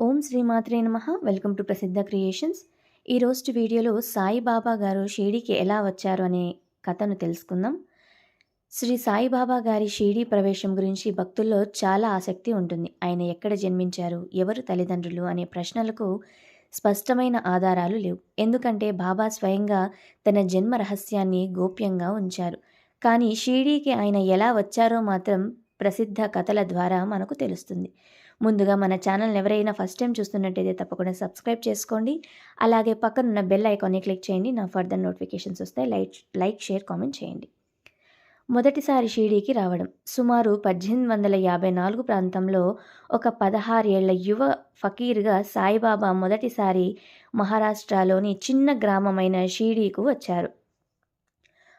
ఓం శ్రీమాత్రే నమః. Welcome to ప్రసిద్ధ క్రియేషన్స్. ఈరోజు వీడియోలో సాయిబాబా గారు షిరిడీకి ఎలా వచ్చారు అనే కథను తెలుసుకుందాం. శ్రీ సాయిబాబా గారి షిరిడీ ప్రవేశం గురించి భక్తుల్లో చాలా ఆసక్తి ఉంటుంది. ఆయన ఎక్కడ జన్మించారు, ఎవరు తల్లిదండ్రులు అనే ప్రశ్నలకు స్పష్టమైన ఆధారాలు లేవు. ఎందుకంటే బాబా స్వయంగా తన జన్మ రహస్యాన్ని గోప్యంగా ఉంచారు. కానీ షిరిడీకి ఆయన ఎలా వచ్చారో మాత్రం ప్రసిద్ధ కథల ద్వారా మనకు తెలుస్తుంది. ముందుగా మన ఛానల్ని ఎవరైనా ఫస్ట్ టైం చూస్తున్నట్టయితే తప్పకుండా సబ్స్క్రైబ్ చేసుకోండి. అలాగే పక్కనున్న బెల్ ఐకాన్ని క్లిక్ చేయండి. నా ఫర్దర్ నోటిఫికేషన్స్ వస్తాయి. లైక్ షేర్ కామెంట్ చేయండి. మొదటిసారి షిరిడీకి రావడం సుమారు 1854 ప్రాంతంలో ఒక 16 ఏళ్ల యువ ఫకీర్గా సాయిబాబా మొదటిసారి మహారాష్ట్రలోని చిన్న గ్రామమైన షిరిడీకు వచ్చారు.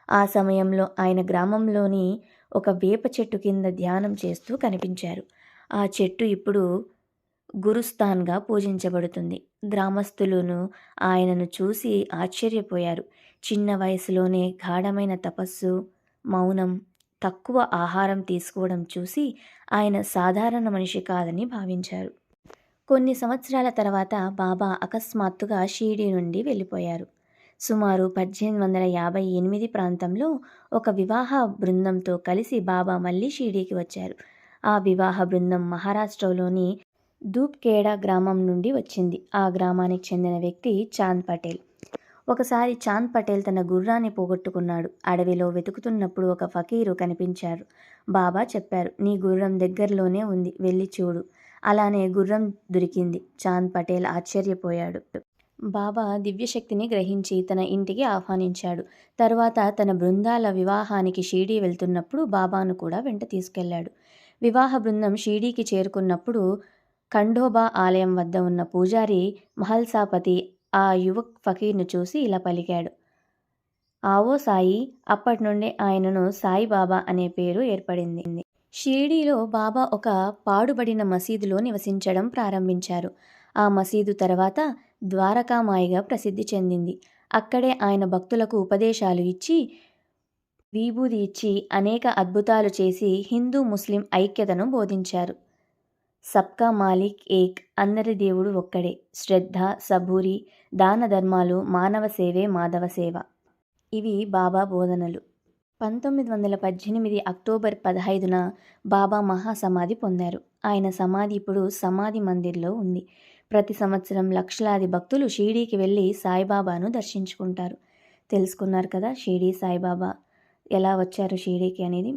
ఆ సమయంలో ఆయన గ్రామంలోని ఒక వేప చెట్టు కింద ధ్యానం చేస్తూ కనిపించారు. ఆ చెట్టు ఇప్పుడు గురుస్థాన్గా పూజించబడుతుంది. గ్రామస్తులను ఆయనను చూసి ఆశ్చర్యపోయారు. చిన్న వయసులోనే గాఢమైన తపస్సు, మౌనం, తక్కువ ఆహారం తీసుకోవడం చూసి ఆయన సాధారణ మనిషి కాదని భావించారు. కొన్ని సంవత్సరాల తర్వాత బాబా అకస్మాత్తుగా షిరిడీ నుండి వెళ్ళిపోయారు. సుమారు 1858 ప్రాంతంలో ఒక వివాహ బృందంతో కలిసి బాబా మళ్ళీ షిరిడీకి వచ్చారు. ఆ వివాహ బృందం మహారాష్ట్రలోని దూప్ఖేడా గ్రామం నుండి వచ్చింది. ఆ గ్రామానికి చెందిన వ్యక్తి చాంద్ పటేల్. ఒకసారి చాంద్ పటేల్ తన గుర్రాన్ని పోగొట్టుకున్నాడు. అడవిలో వెతుకుతున్నప్పుడు ఒక ఫకీరు కనిపించారు. బాబా చెప్పారు, నీ గుర్రం దగ్గరలోనే ఉంది, వెళ్ళి చూడు. అలానే గుర్రం దొరికింది. చాంద్ పటేల్ ఆశ్చర్యపోయాడు. బాబా దివ్యశక్తిని గ్రహించి తన ఇంటికి ఆహ్వానించాడు. తరువాత తన బృందాల వివాహానికి షిరిడీ వెళ్తున్నప్పుడు బాబాను కూడా వెంట తీసుకెళ్లాడు. వివాహ బృందం షిరిడీకి చేరుకున్నప్పుడు ఖండోబా ఆలయం వద్ద ఉన్న పూజారి మహల్సాపతి ఆ యువ ఫకీర్ను చూసి ఇలా పలికాడు, ఆవో సాయి. అప్పటి నుండి ఆయనను సాయిబాబా అనే పేరు ఏర్పడింది. షిరిడీలో బాబా ఒక పాడుబడిన మసీదులో నివసించడం ప్రారంభించారు. ఆ మసీదు తర్వాత ద్వారకామాయిగా ప్రసిద్ధి చెందింది. అక్కడే ఆయన భక్తులకు ఉపదేశాలు ఇచ్చి, విభూది ఇచ్చి అనేక అద్భుతాలు చేసి హిందూ ముస్లిం ఐక్యతను బోధించారు. సబ్కా మాలిక్ ఏక్, అందరి దేవుడు ఒక్కడే, శ్రద్ధ, సబూరి, దాన ధర్మాలు, మానవ సేవే మాధవ సేవ, ఇవి బాబా బోధనలు. 1918 అక్టోబర్ 15న బాబా మహాసమాధి పొందారు. ఆయన సమాధి ఇప్పుడు సమాధి మందిర్లో ఉంది. ప్రతి సంవత్సరం లక్షలాది భక్తులు షిరిడీకి వెళ్ళి సాయిబాబాను దర్శించుకుంటారు. తెలుసుకున్నారు కదా షిరిడీ సాయిబాబా ఎలా వచ్చారు షిరిడీకి అనేది.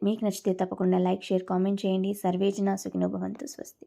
మీకు నచ్చితే తప్పకుండా లైక్ షేర్ కామెంట్ చేయండి. సర్వేజన సుఖినో భవంతు. స్వస్తి.